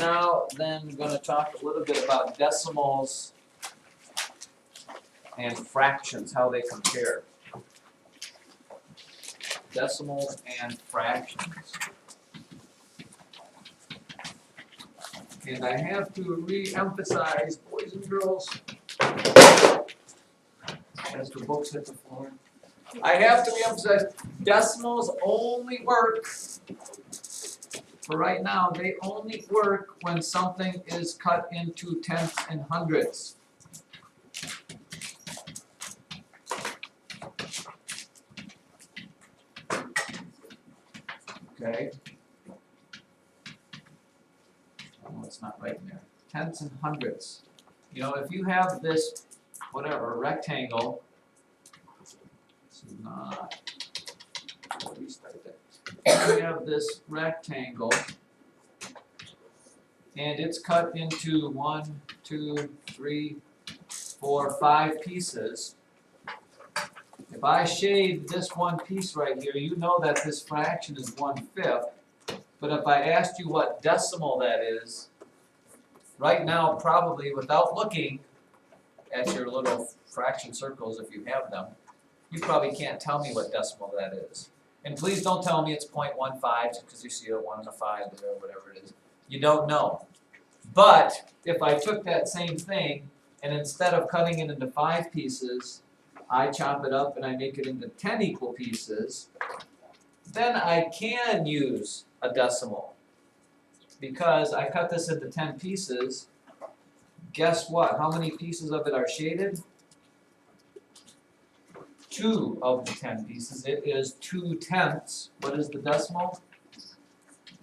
now then going to talk a little bit about decimals and fractions, how they compare. Decimals and fractions. And I have to re-emphasize, boys and girls, as the books hit the floor, I have to re-emphasize, decimals only work, for right now, they only work when something is cut into tenths and hundredths. Okay. Oh, it's not right in there. Tenths and hundredths. You know, if you have this, whatever, rectangle, this is not, I'll restart that. If you have this rectangle, and it's cut into 1, 2, 3, 4, 5 pieces. If I shade this one piece right here, you know that this fraction is 1/5. But if I asked you what decimal that is, right now, probably without looking at your little fraction circles, if you have them, you probably can't tell me what decimal that is. And please don't tell me it's 0.15 just because you see a 1 and a 5 there or whatever it is. You don't know. But if I took that same thing and instead of cutting it into 5 pieces, I chop it up and I make it into 10 equal pieces, then I can use a decimal. Because I cut this into 10 pieces, guess what? How many pieces of it are shaded? 2 of the 10 pieces. It is 2/10. What is the decimal?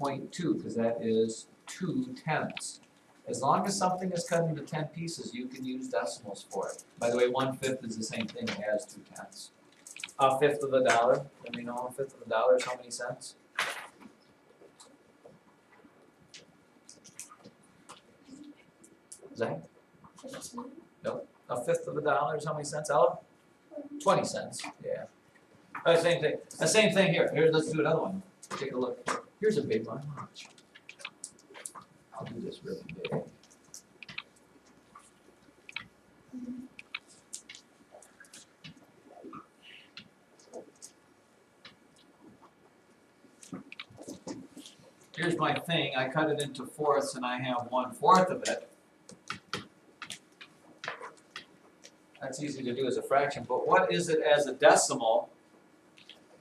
0.2, because that is 2/10. As long as something is cut into 10 pieces, you can use decimals for it. By the way, 1/5 is the same thing as 2/10. A fifth of a dollar. Let me know a fifth of a dollar is how many cents? Zach? Nope. A fifth of a dollar is how many cents, Ella? 20 cents. Yeah. Same thing. The same thing here. Here, let's do another one. Take a look. Here's a big one. Watch. I'll do this really big. Here's my thing. I cut it into fourths and I have 1/4 of it. That's easy to do as a fraction, but what is it as a decimal?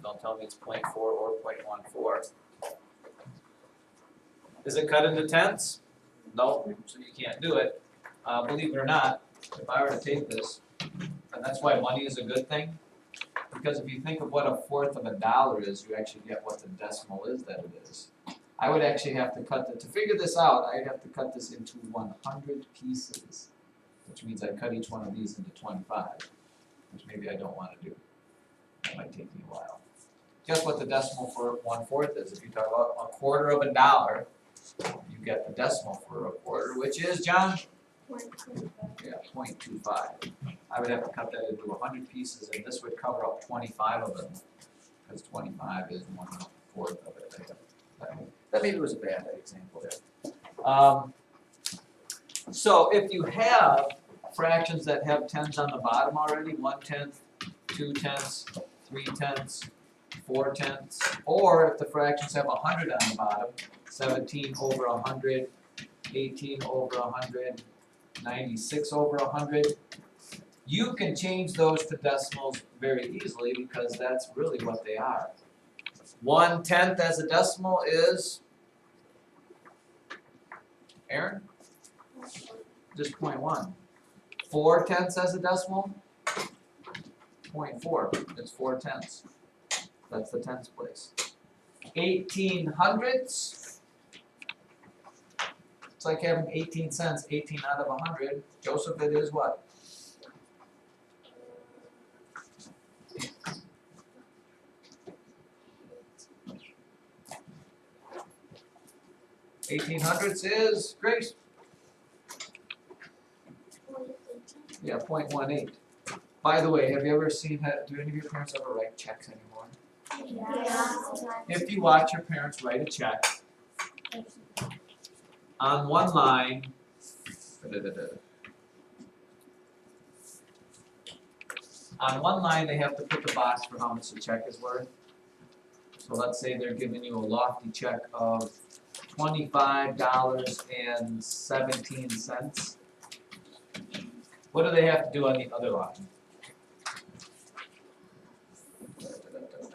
Don't tell me it's 0.4 or 0.14. Is it cut into tenths? No, so you can't do it. Believe it or not, if I were to take this, and that's why money is a good thing, because if you think of what 1/4 of a dollar is, you actually get what the decimal is that it is. I would actually have to cut to figure this out, I'd have to cut this into 100 pieces, which means I cut each one of these into 25, which maybe I don't want to do. That might take me a while. Guess what the decimal for 1/4 is? If you talk about 1/4 of a dollar, you get the decimal for 1/4, which is, John? 0.25. Yeah, 0.25. I would have to cut that into 100 pieces, and this would cover up 25 of them, because 25 is 1/4 of it. That maybe was a bad example there. So if you have fractions that have tens on the bottom already, 1/10, 2/10, 3/10, 4/10, or if the fractions have 100 on the bottom, 17 over 100, 18 over 100, 96 over 100, you can change those to decimals very easily because that's really what they are. 1/10 as a decimal is, Aaron? Just 0.1. 4/10 as a decimal? 0.4. It's 4/10. That's the tenths place. 1800ths. It's like having 18 cents, 18 out of 100. Joseph, it is what? $1800ths is, Grace? Yeah, 0.18. By the way, have you ever seen that? Do any of your parents ever write checks anymore? Yeah. If you watch your parents write a check, on one line, on one line they have to put the box for how much the check is worth. So let's say they're giving you a lofty check of $25.17. What do they have to do on the other line?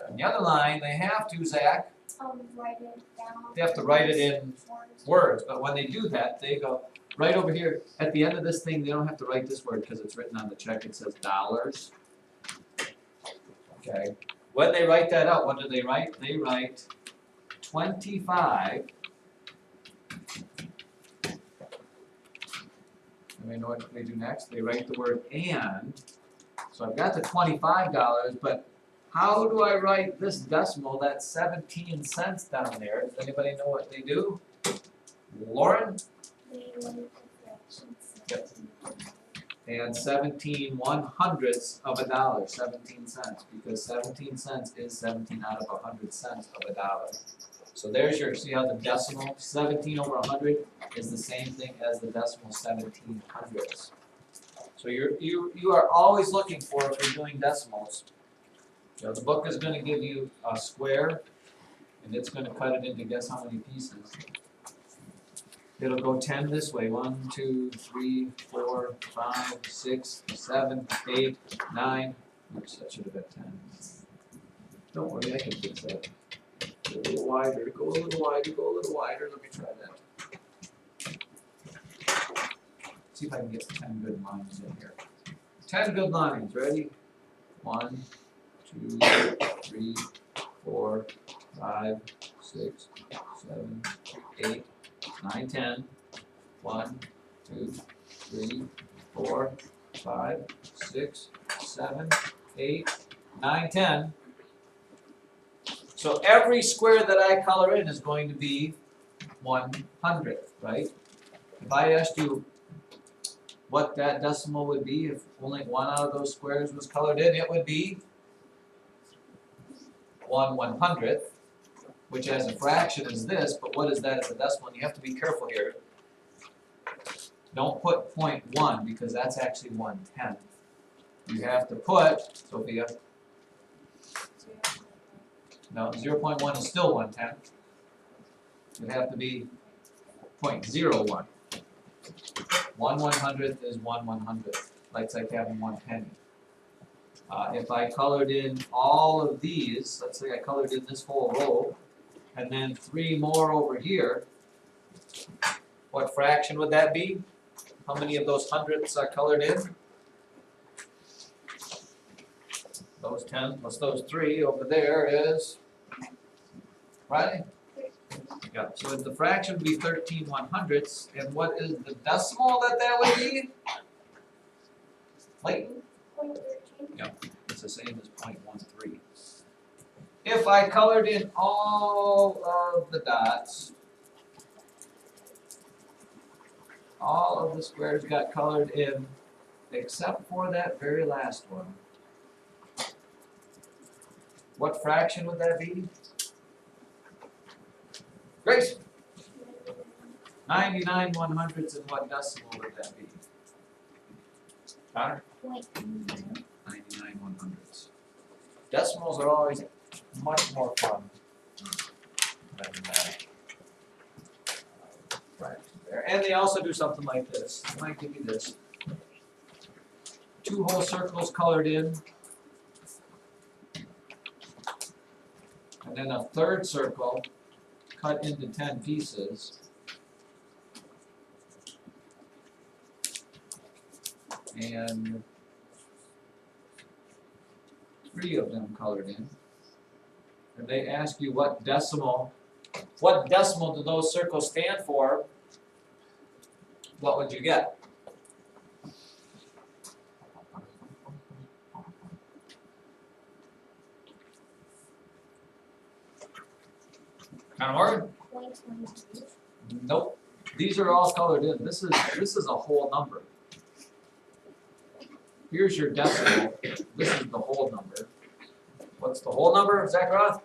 On the other line, they have to, Zach, Write it down. they have to write it in words, but when they do that, they go right over here. At the end of this thing, they don't have to write this word because it's written on the check. It says dollars. Okay. When they write that out, what do they write? They write 25. And they know what they do next. They write the word and. So I've got the $25, but how do I write this decimal, that's 17 cents down there? Does anybody know what they do? Lauren? They write the fractions. Yep. And 17 1/100ths of a dollar, 17 cents, because 17 cents is 17 out of 100 cents of a dollar. So there's your, see how the decimal 17 over 100 is the same thing as the decimal 17 hundredths. So you are always looking for, if you're doing decimals, you know, the book is going to give you a square, and it's going to cut it into guess how many pieces. It'll go 10 this way. 1, 2, 3, 4, 5, 6, 7, 8, 9. Oops, that should have been 10. Don't worry, I can fix that. Go a little wider, go a little wider, go a little wider. Let me try that. See if I can get 10 good lines in here. 10 good lines. Ready? 1, 2, 3, 4, 5, 6, 7, 8, 9, 10. 1, 2, 3, 4, 5, 6, 7, 8, 9, 10. So every square that I color in is going to be 1/100th, right? If I asked you what that decimal would be if only one out of those squares was colored in, it would be 1/100th, which as a fraction is this, but what is that as a decimal? And you have to be careful here. Don't put 0.1 because that's actually 1/10. You have to put, Sophia, no, 0.1 is still 1/10. It have to be 0.01. 1/100th is 1/100th. Like having 1 penny. If I colored in all of these, let's say I colored in this whole row, and then 3 more over here, what fraction would that be? How many of those hundredths are colored in? Those 10 plus those 3 over there is, right? Yeah, so the fraction would be 13 1/100ths, and what is the decimal that would be? Like, yeah, it's the same as 0.13. If I colored in all of the dots, all of the squares got colored in except for that very last one. What fraction would that be? Grace? 99 1/100ths, and what decimal would that be? Connor? 99 1/100ths. Decimals are always much more fun than right there. And they also do something like this. They might give you this. 2 whole circles colored in. And then a third circle cut into 10 pieces. And 3 of them colored in. And they ask you what decimal do those circles stand for? What would you get? Kind of hard? Nope. These are all colored in. This is a whole number. Here's your decimal. This is the whole number. What's the whole number, Zach Roth?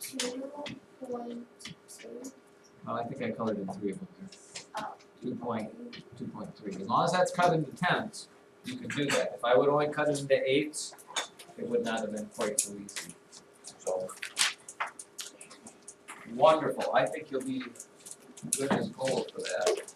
2.2. Well, I think I colored in 3 of them here. Oh. 2.3. As long as that's cut into tenths, you can do that. If I would only cut it into eighths, it would not have been quite so easy. So, wonderful. I think you'll be good as gold for that.